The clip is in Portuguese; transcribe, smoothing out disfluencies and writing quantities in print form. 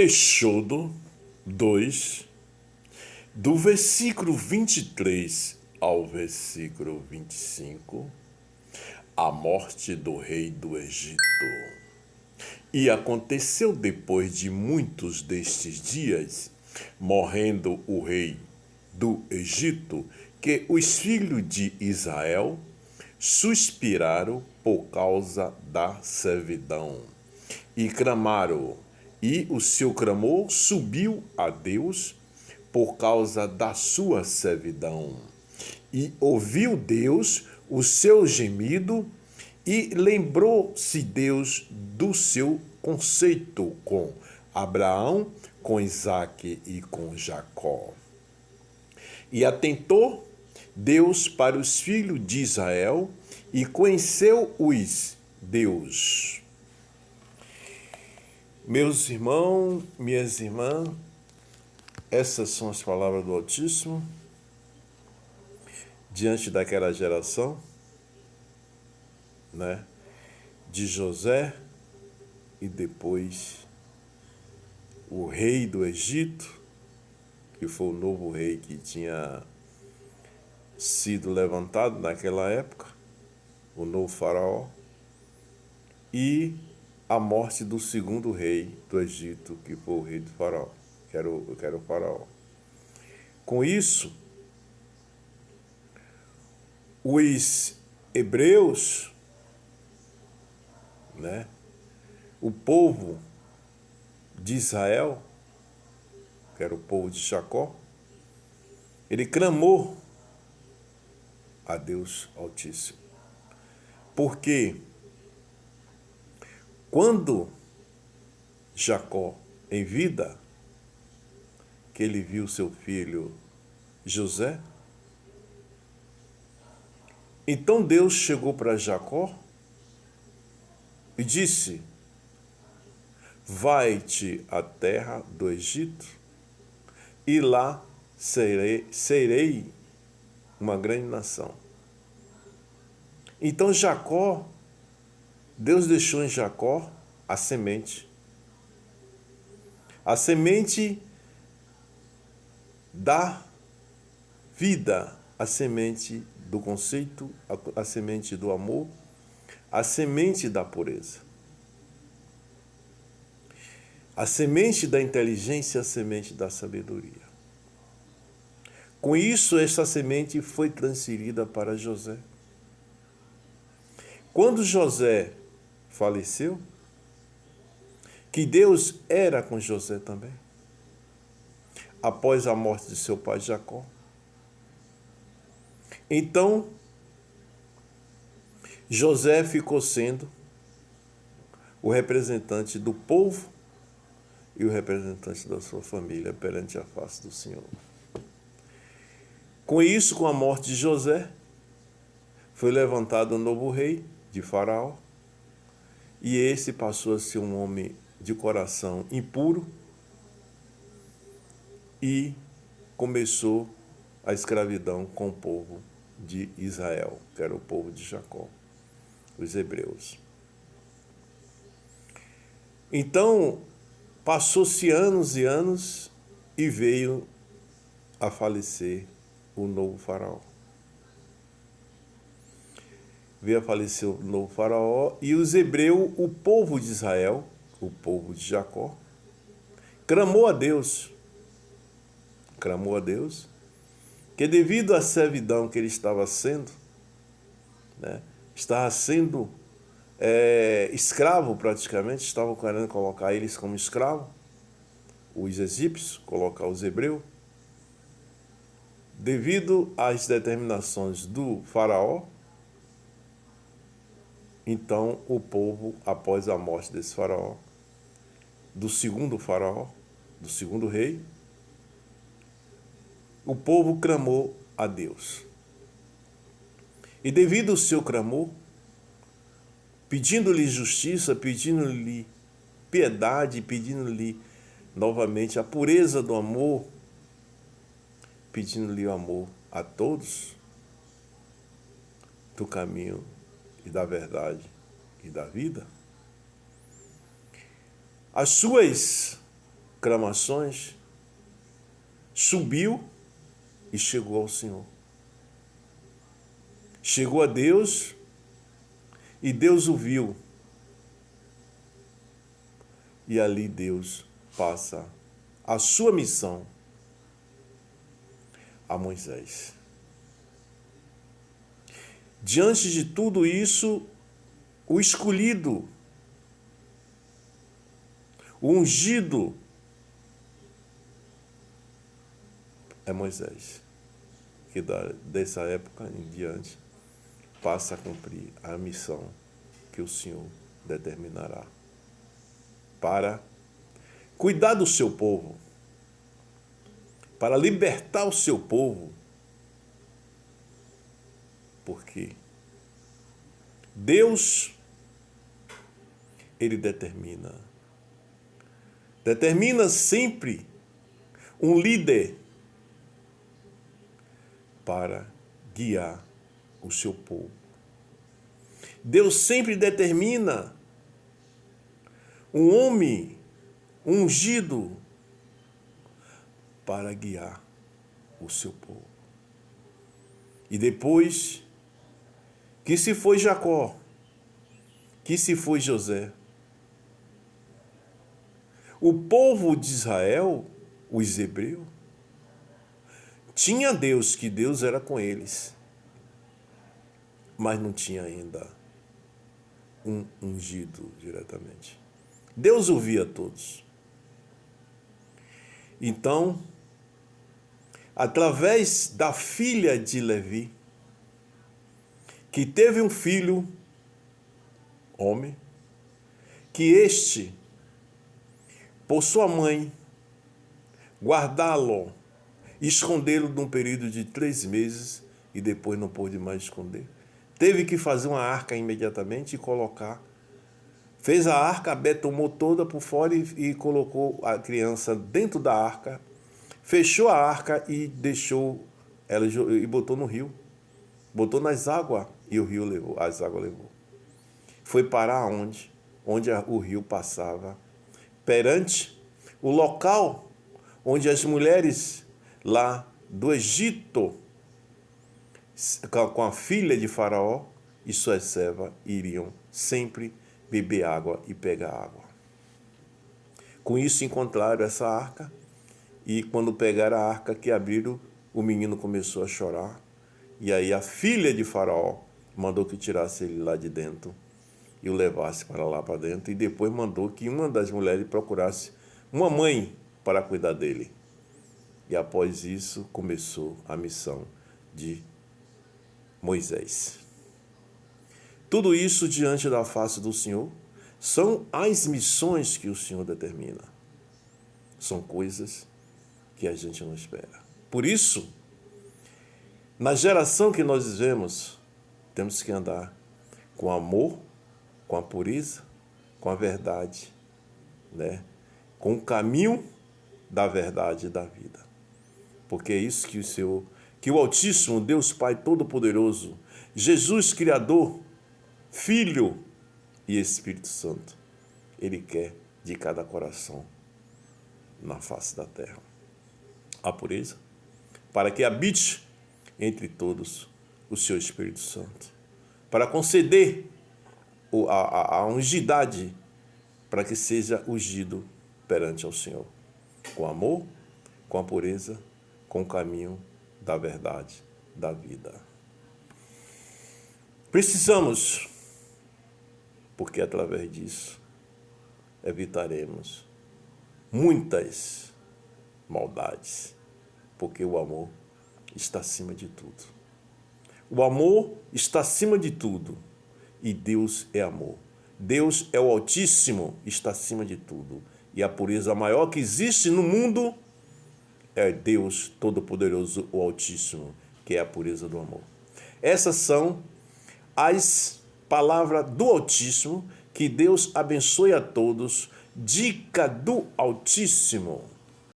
Êxodo 2, do versículo 23 ao versículo 25, a morte do rei do Egito. E aconteceu depois de muitos destes dias, morrendo o rei do Egito, que os filhos de Israel suspiraram por causa da servidão e clamaram, e o seu clamor subiu a Deus por causa da sua servidão. E ouviu Deus o seu gemido e lembrou-se Deus do seu conceito com Abraão, com Isaque e com Jacó. E atentou Deus para os filhos de Israel e conheceu-os Deus. Meus irmãos, minhas irmãs, essas são as palavras do Altíssimo diante daquela geração, de José e depois o rei do Egito, que foi o novo rei que tinha sido levantado naquela época, o novo faraó, e a morte do segundo rei do Egito, que foi o rei do faraó, que era o faraó. Com isso, os hebreus, o povo de Israel, que era o povo de Jacó, ele clamou a Deus Altíssimo. Porque quando Jacó, em vida, que ele viu seu filho José, então Deus chegou para Jacó e disse: vai-te à terra do Egito e lá serei uma grande nação. Então Deus deixou em Jacó a semente da vida, a semente do conceito, a semente do amor, a semente da pureza, a semente da inteligência, a semente da sabedoria. Com isso, essa semente foi transferida para José. Quando José faleceu, que Deus era com José também, após a morte de seu pai Jacó. Então, José ficou sendo o representante do povo e o representante da sua família perante a face do Senhor. Com isso, com a morte de José, foi levantado um novo rei de Faraó, e esse passou a ser um homem de coração impuro e começou a escravidão com o povo de Israel, que era o povo de Jacó, os hebreus. Então, passou-se anos e anos e veio a falecer o novo faraó. Veio a falecer o novo faraó e os hebreus, o povo de Israel, o povo de Jacó, clamou a Deus, que devido à servidão que ele estava sendo, escravo praticamente, estavam querendo colocar eles como escravo, os egípcios, colocar os hebreus, devido às determinações do faraó. Então o povo, após a morte desse faraó, do segundo rei, o povo clamou a Deus. E devido ao seu clamor, pedindo-lhe justiça, pedindo-lhe piedade, pedindo-lhe novamente a pureza do amor, pedindo-lhe o amor a todos, do caminho e da verdade e da vida, as suas clamações, subiu e chegou ao Senhor. Chegou a Deus e Deus o viu. E ali Deus passa a sua missão a Moisés. Diante de tudo isso, o escolhido, o ungido é Moisés, que dessa época em diante passa a cumprir a missão que o Senhor determinará para cuidar do seu povo, para libertar o seu povo, porque Deus, Ele determina sempre um líder para guiar o seu povo. Deus sempre determina um homem ungido para guiar o seu povo. E depois que se foi Jacó, que se foi José, o povo de Israel, os hebreus, tinha Deus, que Deus era com eles, mas não tinha ainda um ungido diretamente. Deus ouvia todos. Então, através da filha de Levi, que teve um filho, homem, que este, por sua mãe, guardá-lo, escondê-lo num período de 3 meses e depois não pôde mais esconder. Teve que fazer uma arca imediatamente e colocar. Fez a arca, a Bé tomou toda por fora e colocou a criança dentro da arca, fechou a arca e deixou ela e botou no rio. Botou nas águas e o rio levou, as águas levou. Foi parar onde? Onde o rio passava, perante o local onde as mulheres lá do Egito, com a filha de Faraó e suas servas, iriam sempre beber água e pegar água. Com isso encontraram essa arca e quando pegaram a arca que abriram, o menino começou a chorar. E aí a filha de Faraó mandou que tirasse ele lá de dentro e o levasse para lá para dentro, e depois mandou que uma das mulheres procurasse uma mãe para cuidar dele. E após isso começou a missão de Moisés. Tudo isso diante da face do Senhor são as missões que o Senhor determina. São coisas que a gente não espera. Por isso, na geração que nós vivemos, temos que andar com amor, com a pureza, com a verdade, né? Com o caminho da verdade e da vida. Porque é isso que o Altíssimo, Deus Pai Todo-Poderoso, Jesus Criador, Filho e Espírito Santo, Ele quer de cada coração na face da terra. A pureza, para que habite entre todos o seu Espírito Santo, para conceder a ungidade, para que seja ungido perante ao Senhor, com amor, com a pureza, com o caminho da verdade, da vida. Precisamos, porque através disso evitaremos muitas maldades, porque o amor está acima de tudo. O amor está acima de tudo e Deus é amor. Deus é o Altíssimo, está acima de tudo. E a pureza maior que existe no mundo é Deus Todo-Poderoso, o Altíssimo, que é a pureza do amor. Essas são as palavras do Altíssimo. Que Deus abençoe a todos. Dica do Altíssimo.